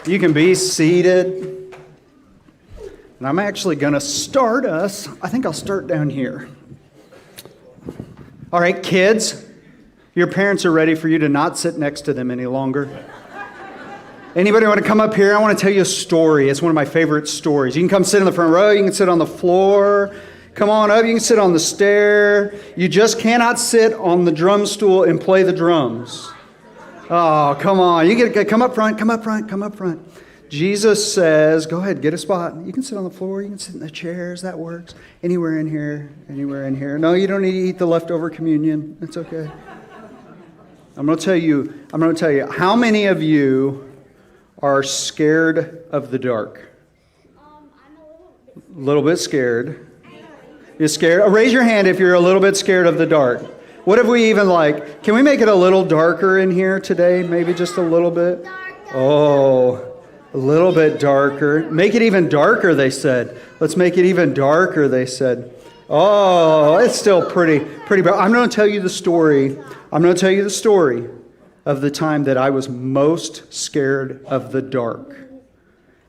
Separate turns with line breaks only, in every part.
You can be seated. And I'm actually going to start us. I think I'll start down here. All right, kids, your parents are ready for you to not sit next to them any longer. Anybody want to come up here? I want to tell you a story. It's one of my favorite stories. You can come sit in the front row. You can sit on the floor. Come on up. You can sit on the stair. You just cannot sit on the drum stool and play the drums. Oh, come on. You get to come up front, come up front, come up front. Jesus says, go ahead, get a spot. You can sit on the floor. You can sit in the chairs. That works. Anywhere in here, anywhere in here. No, you don't need to eat the leftover communion. It's okay. I'm going to tell you, how many of you are scared of the dark?
I'm
A little bit scared. You're scared? Oh, raise your hand if you're a little bit scared of the dark. What if we even can we make it a little darker in here today? Maybe just a little bit? Oh, a little bit darker. Make it even darker, they said. Let's make it even darker, they said. Oh, it's still pretty bright. I'm going to tell you the story. I'm going to tell you the story of the time that I was most scared of the dark.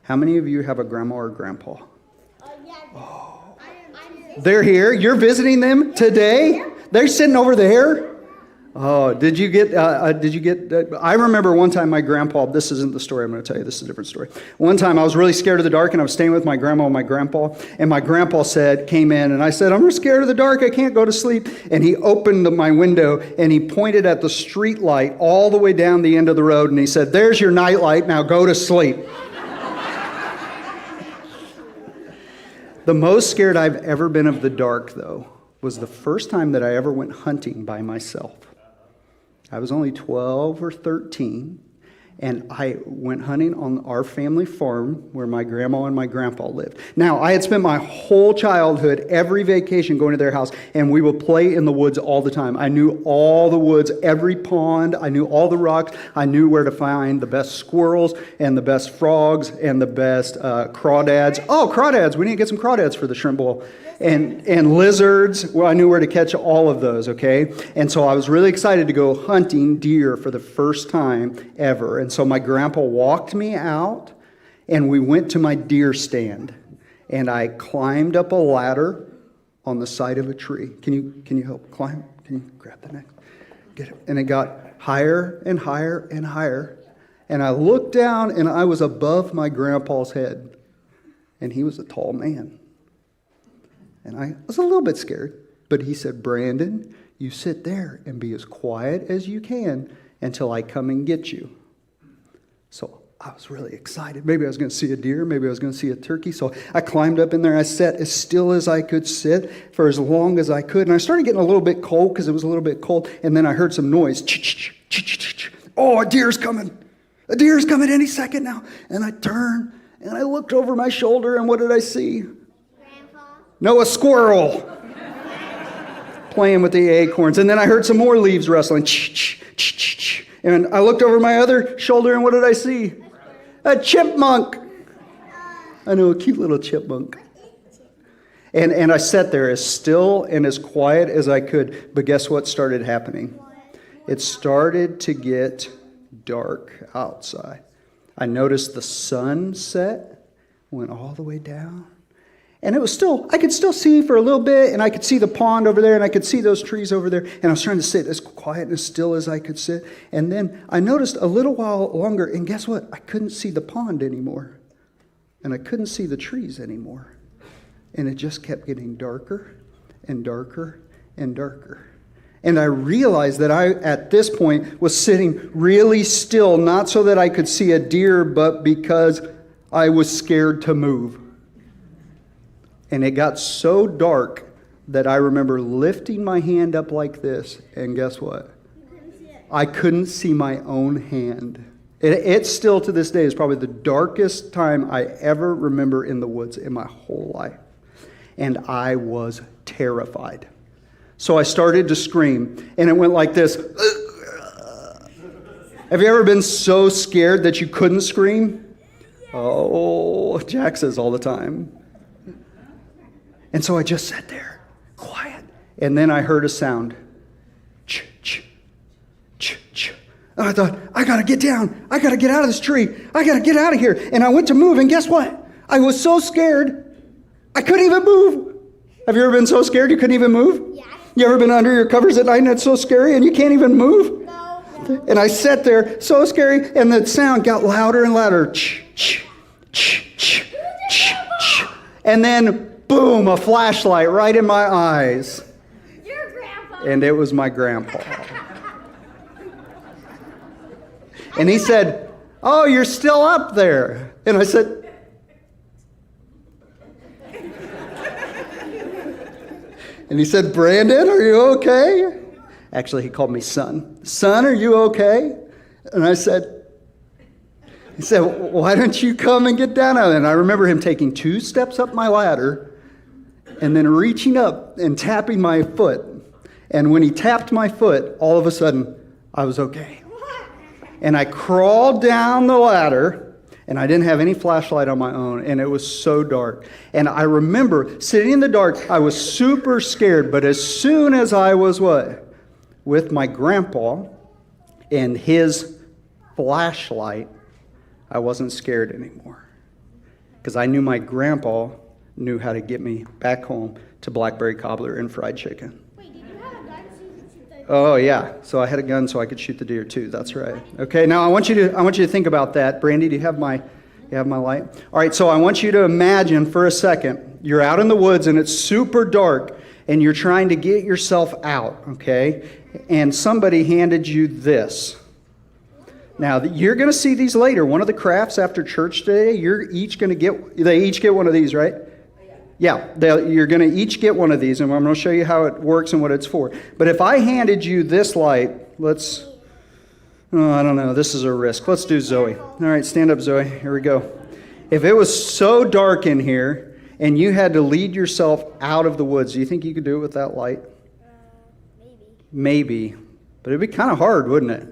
How many of you have a grandma or grandpa?
Oh.
They're here. You're visiting them today? They're sitting over there? Oh, did you get, I remember one time my grandpa, this isn't the story I'm going to tell you, this is a different story. One time I was really scared of the dark and I was staying with my grandma and my grandpa, and my grandpa came in and I said, I'm scared of the dark, I can't go to sleep. And he opened my window and he pointed at the street light all the way down the end of the road and he said, there's your night light, now go to sleep. The most scared I've ever been of the dark, though, was the first time that I ever went hunting by myself. I was only 12 or 13, and I went hunting on our family farm where my grandma and my grandpa lived. Now, I had spent my whole childhood, every vacation, going to their house, and we would play in the woods all the time. I knew all the woods, every pond. I knew all the rocks. I knew where to find the best squirrels and the best frogs and the best crawdads. Oh, crawdads. We need to get some crawdads for the shrimp bowl. And lizards. Well, I knew where to catch all of those, okay? And so I was really excited to go hunting deer for the first time ever. And so my grandpa walked me out, and we went to my deer stand. And I climbed up a ladder on the side of a tree. Can you help climb? Can you grab the next? Get it. And it got higher and higher and higher. And I looked down, and I was above my grandpa's head. And he was a tall man. And I was a little bit scared. But he said, Brandon, you sit there and be as quiet as you can until I come and get you. So I was really excited. Maybe I was going to see a deer. Maybe I was going to see a turkey. So I climbed up in there. I sat as still as I could sit for as long as I could. And I started getting a little bit cold because it was a little bit cold. And then I heard some noise. Oh, a deer's coming. A deer's coming any second now. And I turned and I looked over my shoulder. And what did I see?
Grandpa.
No, a squirrel. Playing with the acorns. And then I heard some more leaves rustling. And I looked over my other shoulder, and what did I see? A chipmunk. I know, a cute little chipmunk. And I sat there as still and as quiet as I could. But guess what started happening? It started to get dark outside. I noticed the sun set, went all the way down. And it was I could still see for a little bit, and I could see the pond over there, and I could see those trees over there, and I was trying to sit as quiet and as still as I could sit. And then I noticed a little while longer, and guess what? I couldn't see the pond anymore, and I couldn't see the trees anymore. And it just kept getting darker and darker and darker. And I realized that I, at this point, was sitting really still, not so that I could see a deer, but because I was scared to move. And it got so dark that I remember lifting my hand up like this, and guess what? I couldn't see my own hand. It still to this day is probably the darkest time I ever remember in the woods in my whole life. And I was terrified. So I started to scream, and it went like this. Have you ever been so scared that you couldn't scream? Oh, Jack says all the time. And so I just sat there, quiet. And then I heard a sound. Ch, ch, ch, ch. And I thought, I got to get down. I got to get out of this tree. I got to get out of here. And I went to move, and guess what? I was so scared, I couldn't even move. Have you ever been so scared you couldn't even move?
Yeah.
You ever been under your covers at night and it's so scary and you can't even move?
No.
And I sat there, so scary, and the sound got louder and louder. Ch, ch, ch, ch, ch, ch. And then, boom, a flashlight right in my eyes.
Your grandpa.
And it was my grandpa. And he said, oh, you're still up there. And I said, and he said, Brandon, are you okay? Actually, he called me son. Son, are you okay? And I said, he said, why don't you come and get down out of there? And I remember him taking 2 steps up my ladder and then reaching up and tapping my foot. And when he tapped my foot, all of a sudden, I was okay. And I crawled down the ladder, and I didn't have any flashlight on my own, and it was so dark. And I remember sitting in the dark, I was super scared, but as soon as I was what? With my grandpa and his flashlight, I wasn't scared anymore. Because I knew my grandpa knew how to get me back home to blackberry cobbler and fried chicken.
Wait, did you have a gun so you could shoot the...
Oh yeah, so I had a gun so I could shoot the deer too. That's right. Okay, now I want you to think about that. Brandy, do you have my light? All right, so I want you to imagine for a second you're out in the woods and it's super dark and you're trying to get yourself out. Okay, and somebody handed you this. Now you're going to see these later. One of the crafts after church today, they each get one of these, right? Yeah, you're going to each get one of these, and I'm going to show you how it works and what it's for. But if I handed you this light, I don't know, this is a risk. Let's do Zoe. All right, stand up, Zoe. Here we go. If it was so dark in here and you had to lead yourself out of the woods, do you think you could do it with that light? Maybe. But it'd be kind of hard, wouldn't it?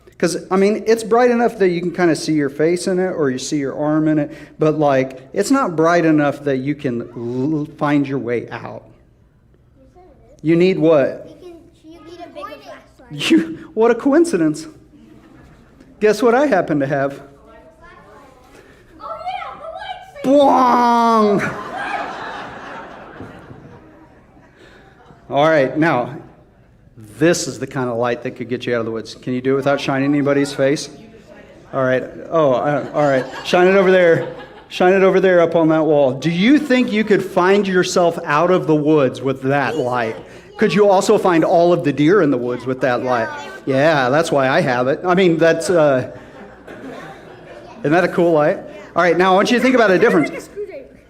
Because, I mean, it's bright enough that you can kind of see your face in it or you see your arm in it, but, like, it's not bright enough that you can find your way out. You need what?
You need a bigger flashlight.
What a coincidence. Guess what I happen to have?
Oh, yeah, the lights.
Bwong! All right, now, this is the kind of light that could get you out of the woods. Can you do it without shining anybody's face? All right. All right. Shine it over there. Shine it over there up on that wall. Do you think you could find yourself out of the woods with that light? Could you also find all of the deer in the woods with that light? Yeah, that's why I have it. I mean, isn't that a cool light? All right, now I want you to think about a difference.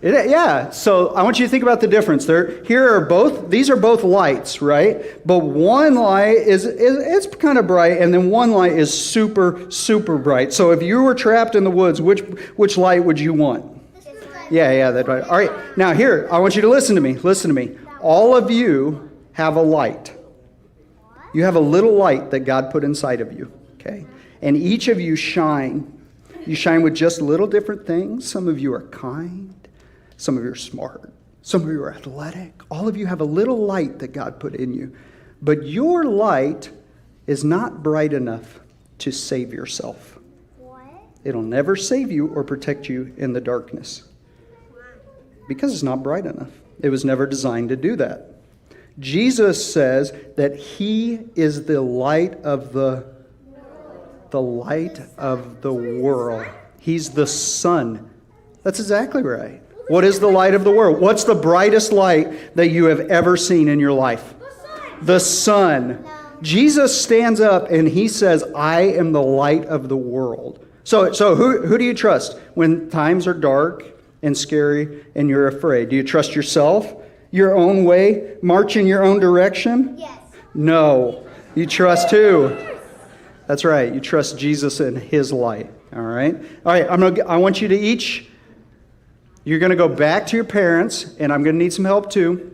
Yeah, so I want you to think about the difference. These are both lights, right? But one light it's kind of bright, and then one light is super, super bright. So if you were trapped in the woods, which light would you want? Yeah, that's right. All right, now here, I want you to listen to me. Listen to me. All of you have a light. You have a little light that God put inside of you, okay? And each of you shine. You shine with just little different things. Some of you are kind. Some of you are smart. Some of you are athletic. All of you have a little light that God put in you. But your light is not bright enough to save yourself.
What?
It'll never save you or protect you in the darkness. Because it's not bright enough. It was never designed to do that. Jesus says that he is the light of the world. He's the sun. That's exactly right. What is the light of the world? What's the brightest light that you have ever seen in your life? The sun. Jesus stands up and he says, I am the light of the world. So who do you trust when times are dark and scary and you're afraid? Do you trust yourself? Your own way? March in your own direction?
Yes.
No. You trust who? That's right. You trust Jesus and his light. All right? All right, I want you to each... You're going to go back to your parents, and I'm going to need some help too.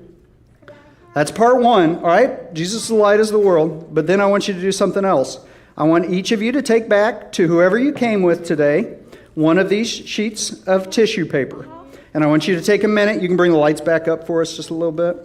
That's part one, all right? Jesus is the light of the world. But then I want you to do something else. I want each of you to take back to whoever you came with today one of these sheets of tissue paper. And I want you to take a minute. You can bring the lights back up for us just a little bit.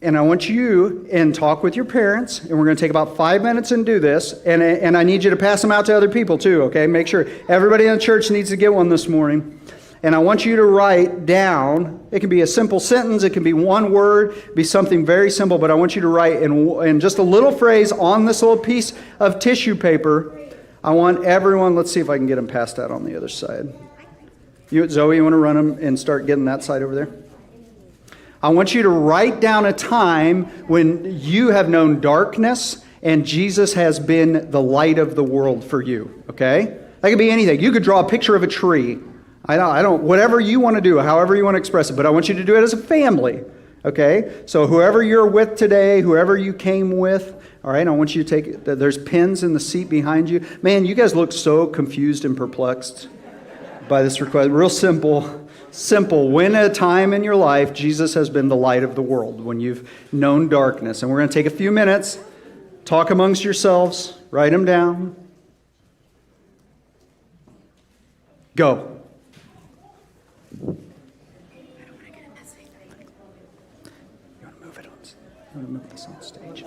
And I want you and talk with your parents, and we're going to take about 5 minutes and do this. And I need you to pass them out to other people too, okay? Make sure everybody in the church needs to get one this morning. And I want you to write down, it can be a simple sentence, it can be one word, be something very simple, but I want you to write in just a little phrase on this little piece of tissue paper. I want everyone, let's see if I can get them passed out on the other side. Zoe, you want to run them and start getting that side over there? I want you to write down a time when you have known darkness and Jesus has been the light of the world for you, okay? That could be anything. You could draw a picture of a tree. I don't, whatever you want to do, however you want to express it, but I want you to do it as a family, okay? So whoever you're with today, whoever you came with, all right, I want you to take, there's pins in the seat behind you. Man, you guys look so confused and perplexed by this request. Real simple. When at a time in your life, Jesus has been the light of the world, when you've known darkness. And we're going to take a few minutes, talk amongst yourselves, write them down. Go. You want to move it on? You want to move this on stage?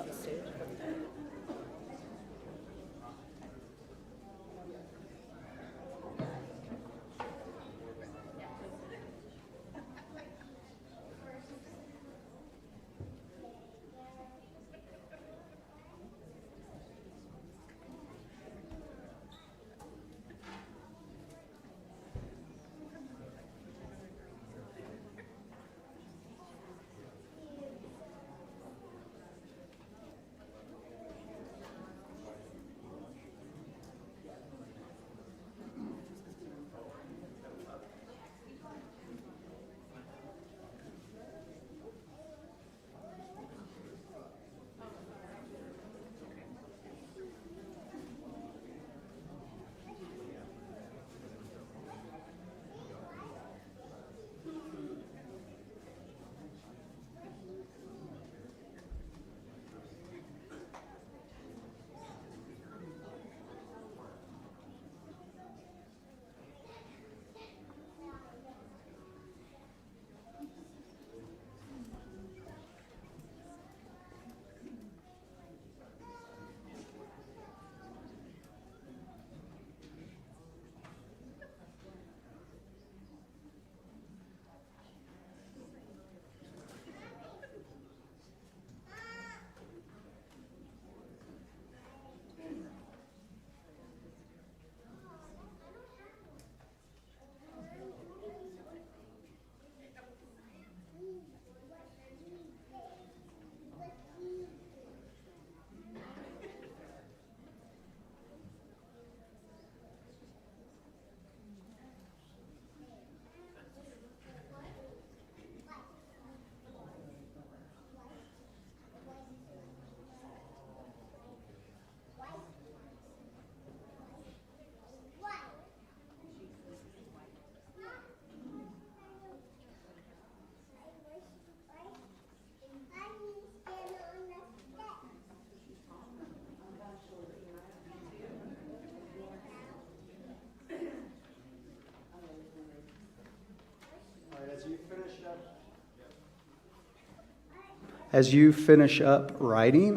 As you finish up writing,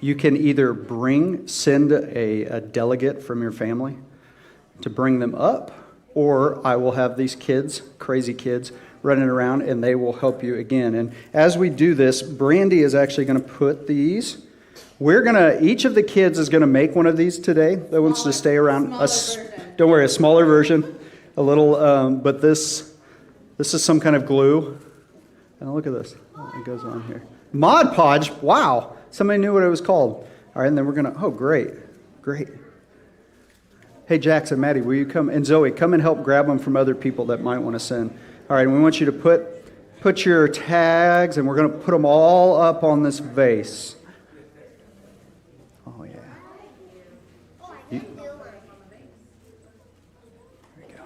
you can either send a delegate from your family to bring them up, or I will have these kids, crazy kids, running around, and they will help you again. And as we do this, Brandy is actually going to put these. Each of the kids is going to make one of these today that wants to stay around. Don't worry, a smaller version, a little, but this is some kind of glue. And look at this. It goes on here. Mod Podge. Wow. Somebody knew what it was called. All right, and then we're going to, oh, great. Hey, Jackson, Maddie, will you come? And Zoe, come and help grab them from other people that might want to send. All right, and we want you to put your tags, and we're going to put them all up on this vase. Oh, yeah. There you go.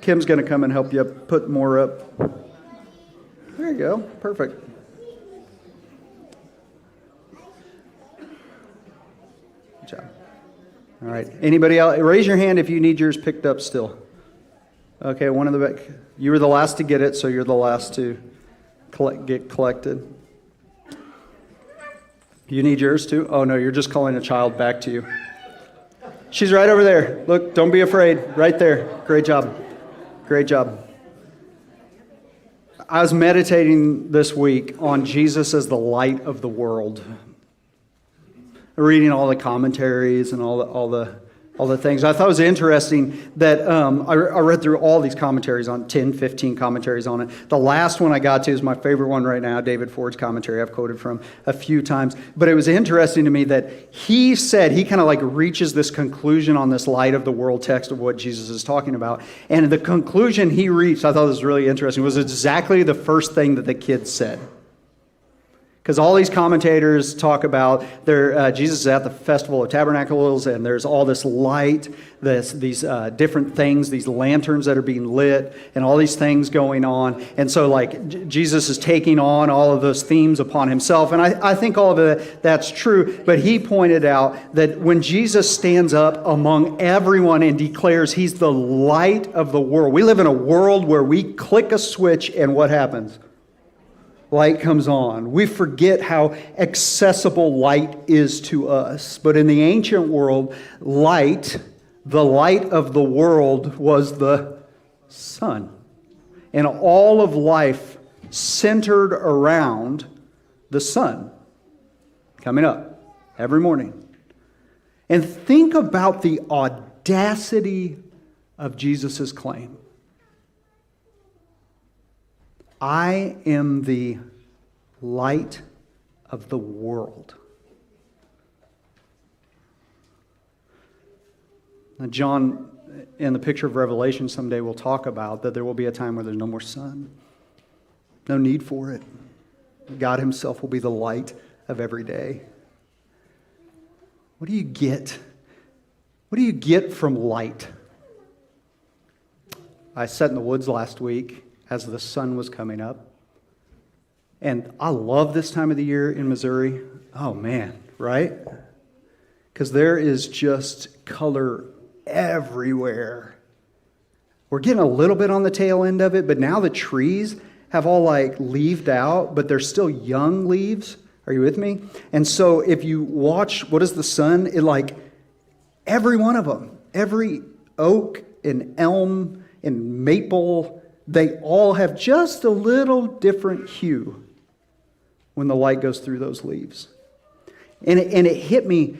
Kim's going to come and help you put more up. There you go. Perfect. Good job. All right. Anybody else? Raise your hand if you need yours picked up still. Okay, one in the back. You were the last to get it, so you're the last to get collected. You need yours too? Oh, no, you're just calling a child back to you. She's right over there. Look, don't be afraid. Right there. Great job. Great job. I was meditating this week on Jesus as the light of the world. Reading all the commentaries and all the things. I thought it was interesting that I read through all these commentaries on 10, 15 commentaries on it. The last one I got to is my favorite one right now, David Ford's commentary I've quoted from a few times. But it was interesting to me that he said, he kind of like reaches this conclusion on this light of the world text of what Jesus is talking about. And the conclusion he reached, I thought was really interesting, was exactly the first thing that the kids said. Because all these commentators talk about Jesus is at the Festival of Tabernacles, and there's all this light, these different things, these lanterns that are being lit, and all these things going on. And so, like, Jesus is taking on all of those themes upon himself. And I think all of that's true. But he pointed out that when Jesus stands up among everyone and declares he's the light of the world, we live in a world where we click a switch and what happens? Light comes on. We forget how accessible light is to us. But in the ancient world, light, the light of the world, was the sun. And all of life centered around the sun coming up every morning. And think about the audacity of Jesus' claim. I am the light of the world. Now, John, in the picture of Revelation, someday will talk about that there will be a time where there's no more sun. No need for it. God himself will be the light of every day. What do you get? What do you get from light? I sat in the woods last week as the sun was coming up. And I love this time of the year in Missouri. Oh man, right? Because there is just color everywhere. We're getting a little bit on the tail end of it, but now the trees have all like leaved out, but they're still young leaves. Are you with me? And so if you watch, what is the sun? It like, every one of them, every oak and elm and maple, they all have just a little different hue when the light goes through those leaves. And it hit me,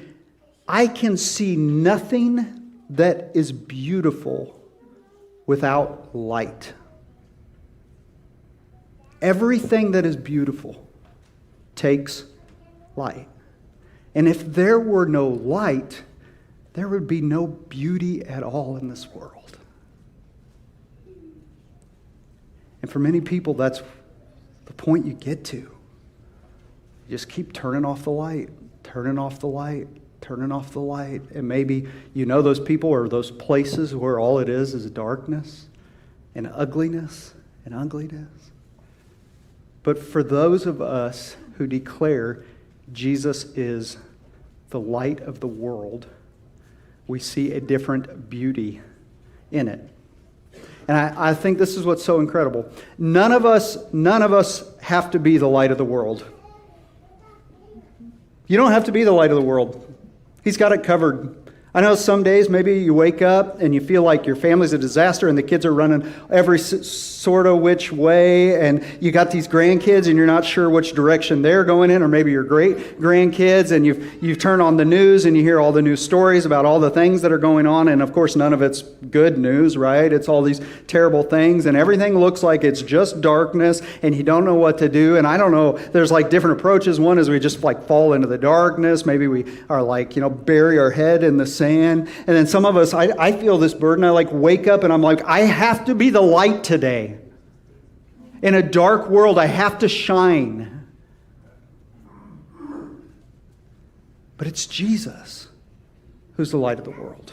I can see nothing that is beautiful without light. Everything that is beautiful takes light. And if there were no light, there would be no beauty at all in this world. And for many people, that's the point you get to. You just keep turning off the light, turning off the light, turning off the light. And maybe you know those people or those places where all it is darkness and ugliness and ugliness. But for those of us who declare Jesus is the light of the world, we see a different beauty in it. And I think this is what's so incredible. None of us have to be the light of the world. You don't have to be the light of the world. He's got it covered. I know some days maybe you wake up and you feel like your family's a disaster and the kids are running every sort of which way, and you got these grandkids and you're not sure which direction they're going in, or maybe your great grandkids, and you've turned on the news and you hear all the news stories about all the things that are going on, and of course none of it's good news, right? It's all these terrible things, and everything looks like it's just darkness and you don't know what to do. And I don't know, there's like different approaches. One is we just like fall into the darkness. Maybe we are like, bury our head in the sand. And then some of us, I feel this burden. I like wake up and I'm like, I have to be the light today. In a dark world, I have to shine. But it's Jesus who's the light of the world.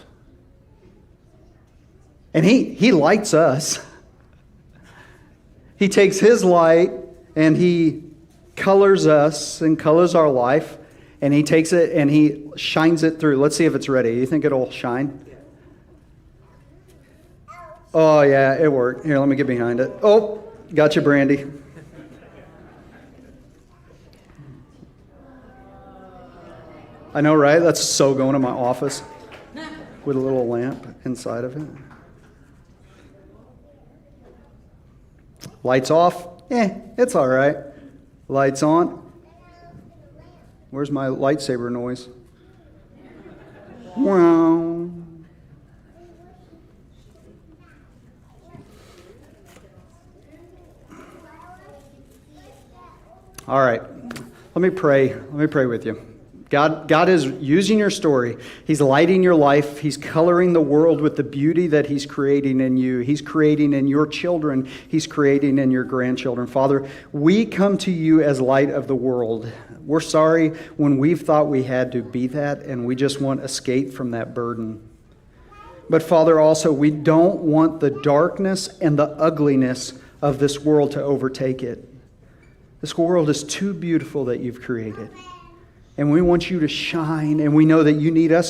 And he lights us. He takes his light and he colors us and colors our life. And he takes it and he shines it through. Let's see if it's ready. You think it'll shine? Oh, yeah, it worked. Here, let me get behind it. Oh, got you, Brandy. I know, right? That's so going to my office with a little lamp inside of it. Lights off. It's all right. Lights on. Where's my lightsaber noise? Wow. All right. Let me pray. Let me pray with you. God is using your story. He's lighting your life. He's coloring the world with the beauty that He's creating in you. He's creating in your children. He's creating in your grandchildren. Father, we come to you as light of the world. We're sorry when we've thought we had to be that, and we just want escape from that burden. But Father, also, we don't want the darkness and the ugliness of this world to overtake it. This world is too beautiful that you've created. And we want you to shine, and we know that you need us